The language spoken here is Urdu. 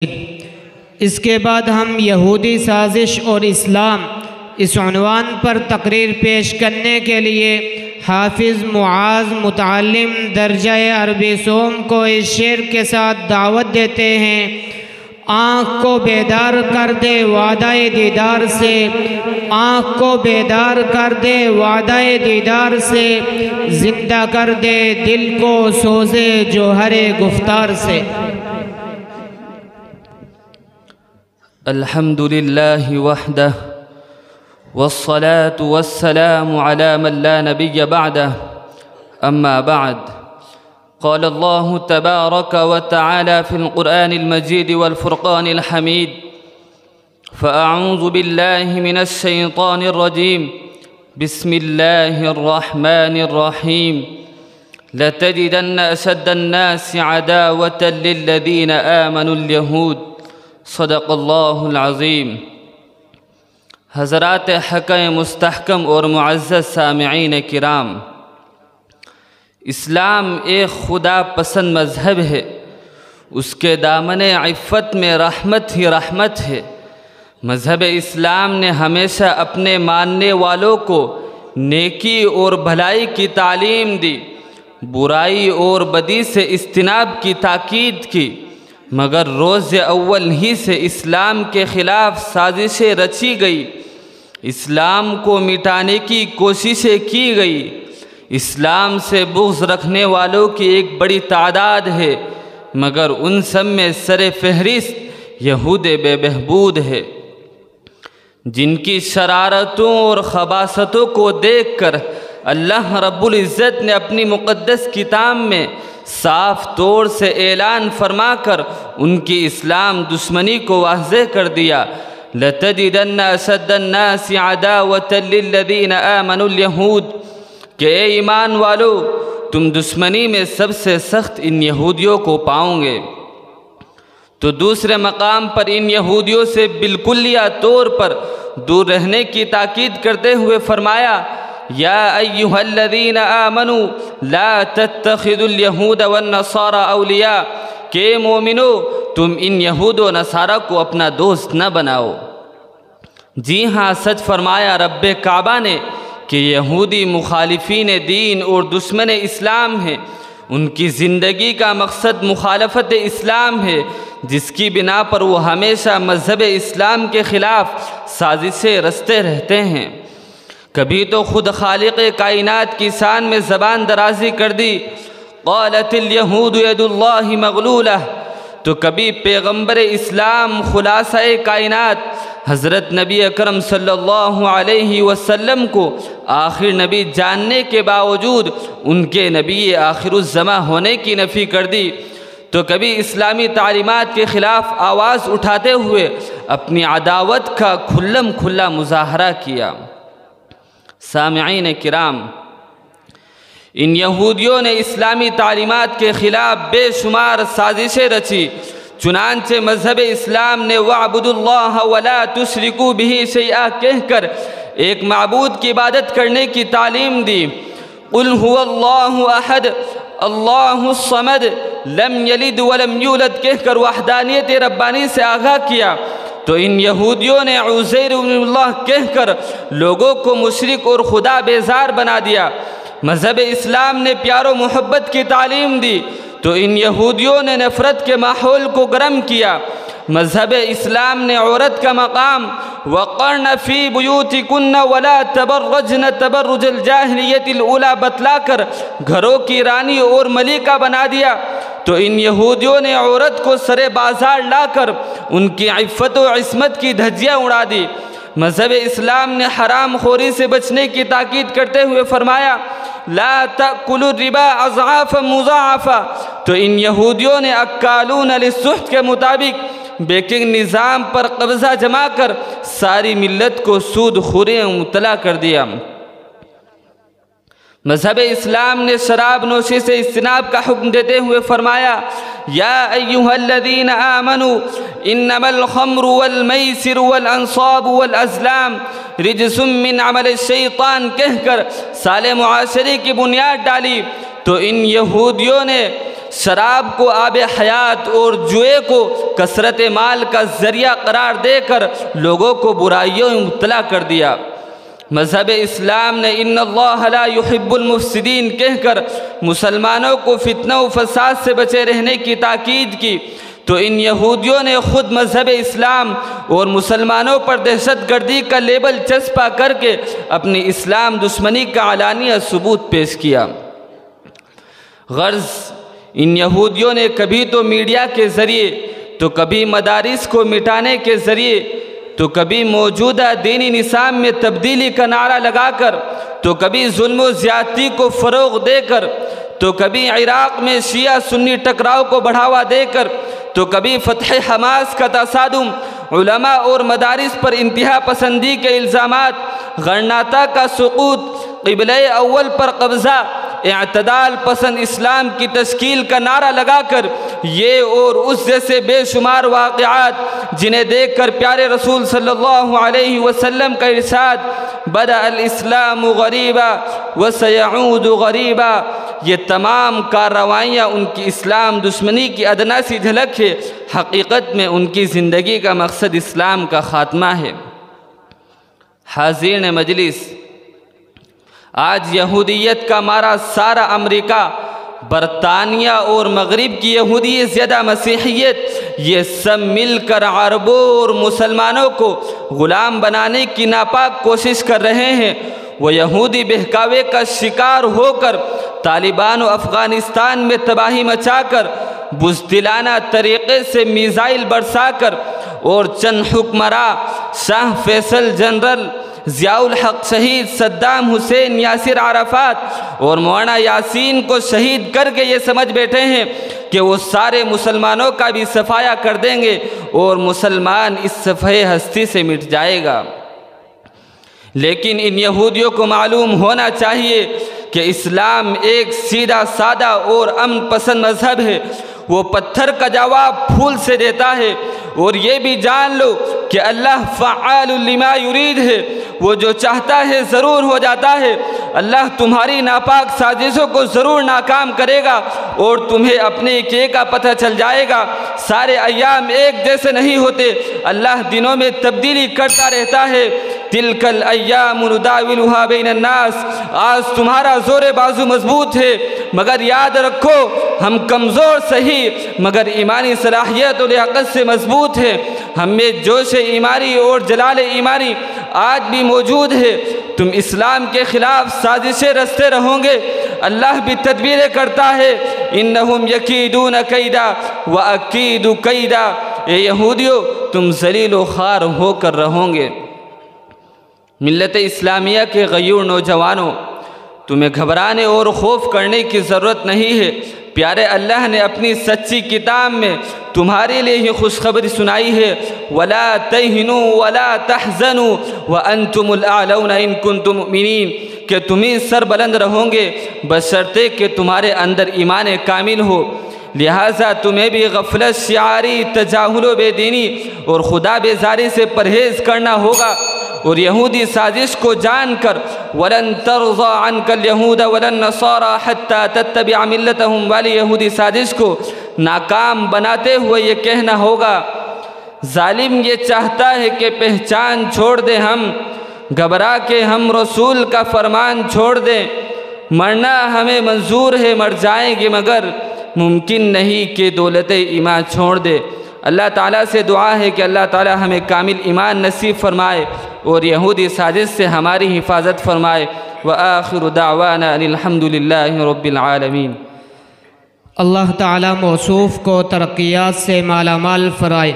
اس کے بعد ہم یہودی سازش اور اسلام اس عنوان پر تقریر پیش کرنے کے لیے حافظ معاذ متعلم درجہ عربی سوم کو اس شعر کے ساتھ دعوت دیتے ہیں۔ آنکھ کو بیدار کر دے وعدہ دیدار سے، آنکھ کو بیدار کر دے وعدہ دیدار سے، زندہ کر دے دل کو سوزے جوہر گفتار سے۔ الحمد لله وحده والصلاة والسلام على من لا نبي بعده، أما بعد، قال الله تبارك وتعالى في القرآن المجيد والفرقان الحميد: فأعوذ بالله من الشيطان الرجيم، بسم الله الرحمن الرحيم، لتجدن أشد الناس عداوة للذين آمنوا اليهود، صدق اللہ العظیم۔ حضرات حق مستحکم اور معزز سامعین کرام، اسلام ایک خدا پسند مذہب ہے، اس کے دامن عفت میں رحمت ہی رحمت ہے۔ مذہب اسلام نے ہمیشہ اپنے ماننے والوں کو نیکی اور بھلائی کی تعلیم دی، برائی اور بدی سے اجتناب کی تاکید کی، مگر روز اول ہی سے اسلام کے خلاف سازشیں رچی گئی، اسلام کو مٹانے کی کوششیں کی گئی۔ اسلام سے بغض رکھنے والوں کی ایک بڑی تعداد ہے، مگر ان سب میں سر فہرست یہود بے بہبود ہے، جن کی شرارتوں اور خباثتوں کو دیکھ کر اللہ رب العزت نے اپنی مقدس کتاب میں صاف طور سے اعلان فرما کر ان کی اسلام دشمنی کو واضح کر دیا۔ لَتَجِدَنَّ أَشَدَّ النَّاسِ عَدَاوَةً لِلَّذِينَ آمَنُوا الْيَهُودِ، کہ اے ایمان والو، تم دشمنی میں سب سے سخت ان یہودیوں کو پاؤ گے۔ تو دوسرے مقام پر ان یہودیوں سے بالکلیہ طور پر دور رہنے کی تاکید کرتے ہوئے فرمایا: یا ایہا الذین آمنوا لا تتخذوا اليہود والنصارى اولیاء، کہ مومنو تم ان یہود و نصارہ کو اپنا دوست نہ بناؤ۔ جی ہاں، سچ فرمایا رب کعبہ نے کہ یہودی مخالفین دین اور دشمن اسلام ہیں، ان کی زندگی کا مقصد مخالفت اسلام ہے، جس کی بنا پر وہ ہمیشہ مذہب اسلام کے خلاف سازشیں رچتے رہتے ہیں۔ کبھی تو خود خالق کائنات کی شان میں زبان درازی کر دی، قالت الیہود ید اللہ مغلولہ، تو کبھی پیغمبر اسلام خلاصہ کائنات حضرت نبی اکرم صلی اللہ علیہ وسلم کو آخر نبی جاننے کے باوجود ان کے نبی آخر الزماں ہونے کی نفی کر دی، تو کبھی اسلامی تعلیمات کے خلاف آواز اٹھاتے ہوئے اپنی عداوت کا کھلم کھلا مظاہرہ کیا۔ سامعین کرام، ان یہودیوں نے اسلامی تعلیمات کے خلاف بے شمار سازشیں رچی، چنانچہ مذہب اسلام نے وَاعْبُدُوا اللَّهَ وَلَا تُشْرِكُوا بِهِ شَيْئًا کہہ کر ایک معبود کی عبادت کرنے کی تعلیم دی۔ قُلْ هُوَ اللَّهُ أَحَدٌ اللَّهُ الصَّمَدُ لَمْ يَلِدْ وَلَمْ يُولَدْ کہہ کر وحدانیت ربانی سے آگاہ کیا، تو ان یہودیوں نے عزیر ابن اللہ کہہ کر لوگوں کو مشرک اور خدا بیزار بنا دیا۔ مذہب اسلام نے پیار و محبت کی تعلیم دی، تو ان یہودیوں نے نفرت کے ماحول کو گرم کیا۔ مذہب اسلام نے عورت کا مقام وَقَرْنَ فِي بُيُوتِكُنَّ وَلَا تَبَرَّجْنَ تَبَرُّجَ الْجَاهِلِيَّةِ الْأُولَىٰ بتلا کر گھروں کی رانی اور ملکہ بنا دیا، تو ان یہودیوں نے عورت کو سر بازار لا کر ان کی عفت و عصمت کی دھجیاں اڑا دی۔ مذہب اسلام نے حرام خوری سے بچنے کی تاکید کرتے ہوئے فرمایا: لا تأکلوا الربا اضعافا مضاعفا، تو ان یہودیوں نے اکالون للسحت کے مطابق بیکنگ نظام پر قبضہ جما کر ساری ملت کو سود خوری میں مبتلا کر دیا۔ مذہب اسلام نے شراب نوشی سے اجتناب کا حکم دیتے ہوئے فرمایا: یا ایہا الذین آمنوا انما الخمر والمیسر والانصاب والازلام رجس من عمل الشیطان کہہ کر سال معاشرے کی بنیاد ڈالی، تو ان یہودیوں نے شراب کو آب حیات اور جوئے کو کثرت مال کا ذریعہ قرار دے کر لوگوں کو برائیوں میں مبتلا کر دیا۔ مذہب اسلام نے ان اللہ لا یحب المفسدین کہہ کر مسلمانوں کو فتنہ و فساد سے بچے رہنے کی تاکید کی، تو ان یہودیوں نے خود مذہب اسلام اور مسلمانوں پر دہشت گردی کا لیبل چسپا کر کے اپنی اسلام دشمنی کا علانیہ ثبوت پیش کیا۔ غرض ان یہودیوں نے کبھی تو میڈیا کے ذریعے، تو کبھی مدارس کو مٹانے کے ذریعے، تو کبھی موجودہ دینی نظام میں تبدیلی کا نعرہ لگا کر، تو کبھی ظلم و زیادتی کو فروغ دے کر، تو کبھی عراق میں شیعہ سنی ٹکراؤ کو بڑھاوا دے کر، تو کبھی فتح حماس کا تصادم، علماء اور مدارس پر انتہا پسندی کے الزامات، غرناطہ کا سقوط، قبلہ اول پر قبضہ، اعتدال پسند اسلام کی تشکیل کا نعرہ لگا کر یہ اور اس جیسے بے شمار واقعات جنہیں دیکھ کر پیارے رسول صلی اللہ علیہ وسلم کا ارشاد بدأ الاسلام غریبا وسیعود غریبا، یہ تمام کارروائیاں ان کی اسلام دشمنی کی ادنا سی جھلک ہے، حقیقت میں ان کی زندگی کا مقصد اسلام کا خاتمہ ہے۔ حاضرین مجلس، آج یہودیت کا مارا سارا امریکہ، برطانیہ اور مغرب کی یہودیت زیادہ مسیحیت، یہ سب مل کر عربوں اور مسلمانوں کو غلام بنانے کی ناپاک کوشش کر رہے ہیں۔ وہ یہودی بہکاوے کا شکار ہو کر طالبان و افغانستان میں تباہی مچا کر، بزدلانہ طریقے سے میزائل برسا کر، اور چند حکمراں شاہ فیصل جنرل ضیاء الحق شہید، صدام حسین، یاسر عرفات اور مولانا یاسین کو شہید کر کے یہ سمجھ بیٹھے ہیں کہ وہ سارے مسلمانوں کا بھی صفایا کر دیں گے اور مسلمان اس صفحے ہستی سے مٹ جائے گا۔ لیکن ان یہودیوں کو معلوم ہونا چاہیے کہ اسلام ایک سیدھا سادہ اور امن پسند مذہب ہے۔ وہ پتھر کا جواب پھول سے دیتا ہے، اور یہ بھی جان لو کہ اللہ فعال لما یرید ہے، وہ جو چاہتا ہے ضرور ہو جاتا ہے۔ اللہ تمہاری ناپاک سازشوں کو ضرور ناکام کرے گا اور تمہیں اپنے کیے کا پتہ چل جائے گا۔ سارے ایام ایک جیسے نہیں ہوتے، اللہ دنوں میں تبدیلی کرتا رہتا ہے۔ تلک الایام نداولها بین الناس، آج تمہارا زور بازو مضبوط ہے، مگر یاد رکھو ہم کمزور سہی مگر ایمانی صلاحیت و لیاقت سے مضبوط ہے۔ ہم میں جوش ایمانی اور جلال ایمانی آج بھی موجود ہے۔ تم اسلام کے خلاف سازشیں رچتے رہو گے، اللہ بھی تدبیریں کرتا ہے۔ انہم یکیدون کیدا واکید کیدا، اے یہودیو تم ذلیل و خوار ہو کر رہو گے۔ ملت اسلامیہ کے غیور نوجوانوں، تمہیں گھبرانے اور خوف کرنے کی ضرورت نہیں ہے۔ پیارے اللہ نے اپنی سچی کتاب میں تمہارے لیے ہی خوشخبری سنائی ہے، وَلَا تَهِنُوا وَلَا تَحْزَنُوا وَأَنْتُمُ الْأَعْلَوْنَ إِن كُنتُم مُؤْمِنِينَ، کہ تم ہی سر بلند رہو گے بشرطے کہ تمہارے اندر ایمان کامل ہو۔ لہٰذا تمہیں بھی غفلت، شعاری، تجاہل و بے دینی اور خدا بیزاری سے پرہیز کرنا ہوگا، اور یہودی سازش کو جان کر وَلَن تَرْضَىٰ عَنْكَ الْيَهُودَ وَلَا النَّصَارَىٰ حَتَّىٰ تَتَّبِعَ مِلَّتَهُمْ، والی یہودی سازش کو ناکام بناتے ہوئے یہ کہنا ہوگا، ظالم یہ چاہتا ہے کہ پہچان چھوڑ دیں ہم، گھبرا کے ہم رسول کا فرمان چھوڑ دیں، مرنا ہمیں منظور ہے مر جائیں گے مگر ممکن نہیں کہ دولت ایمان چھوڑ دے۔ اللہ تعالیٰ سے دعا ہے کہ اللہ تعالیٰ ہمیں کامل ایمان نصیب فرمائے اور یہودی سازش سے ہماری حفاظت فرمائے۔ وآخر دعوانا ان الحمد للہ رب العالمین۔ اللہ تعالیٰ موصوف کو ترقیات سے مالا مال فرمائے۔